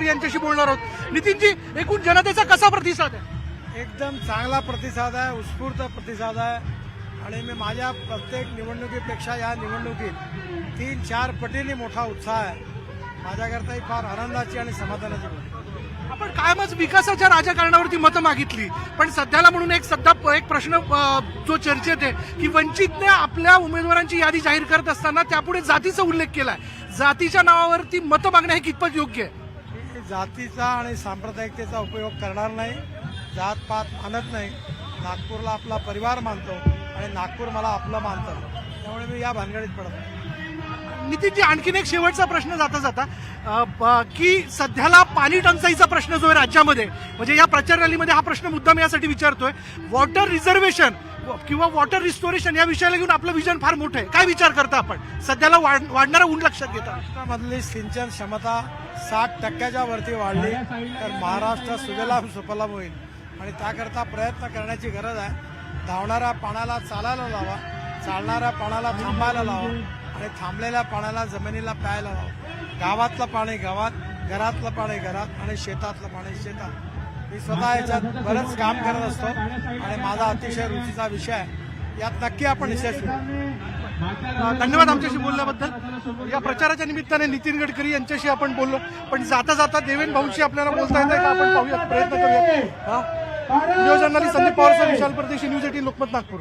यांच्याशी बोलणार आहोत। नितीनजी, एकूण जनतेचा कसा प्रतिसाद आहे? एकदम चांगला प्रतिसाद आहे, उत्स्फूर्त प्रतिसाद आहे आणि मी माझ्या प्रत्येक निवडणुकीपेक्षा या निवडणुकीत 3-4 पटीने मोठा उत्साह आहे। माझ्याकरता ही फार आनंदाची आणि समाधानाची गोष्ट आहे। आपण कायमच विकासाच्या राजकारणावरती मतं मागितली, पण सध्याला म्हणून एक प्रश्न जो चर्चेत आहे की वंचितने आपल्या उमेदवारांची यादी जाहीर करत असताना त्यापुढे जातीचा उल्लेख केलाय। जातीच्या नावावरती मतं मागणं हे कितपत योग्य आहे? मी जातीचा आणि सांप्रदायिकतेचा उपयोग करणार नाही, जातपात मानत नाही। नागपूरला आपला परिवार मानतो आणि नागपूर मला आपलं मानतं, त्यामुळे मी या भानगडीत पडत नाही। नितीनजी, आणखीन एक शेवटचा प्रश्न जाता जाता की सध्याला पाणी टंचाईचा प्रश्न जो आहे राज्यामध्ये, म्हणजे या प्रचार रॅलीमध्ये हा प्रश्न मुद्दाम यासाठी विचारतोय, वॉटर रिझर्वेशन किंवा वॉटर रिस्टोरेशन या विषयाला घेऊन आपलं विजन फार मोठं आहे। काय विचार करता आपण सध्याला वाढणारा ऊन लक्षात घेता? महाराष्ट्रामधली सिंचन क्षमता 60% वरती वाढली तर महाराष्ट्र सुजलाम सुफलाम होईल आणि त्याकरता प्रयत्न करण्याची गरज आहे। धावणाऱ्या पाण्याला चालायला लावा, चालणाऱ्या पाण्याला थांबायला लावा आणि थांबलेल्या पाण्याला जमिनीला प्यायला लावा। गावातलं पाणी गावात, घरातलं पाणी घरात आणि शेतातलं पाणी शेतात। मी स्वतः याच्यात बरंच काम करत असतो आणि माझा अतिशय रुचीचा विषय आहे, यात नक्की आपण यशस्वी होऊ। धन्यवाद आमच्याशी बोलल्याबद्दल। या प्रचाराच्या निमित्ताने नितीन गडकरी यांच्याशी आपण बोललो, पण जाता जाता देवेंद्र भाऊंशी आपल्याला बोलता येत का आपण पाहूया, प्रयत्न करूया। व्हिडिओ जर्नलिस्ट संदीप पवार, विशाल परदेशी, न्यूज 18 लोकमत, नागपूर।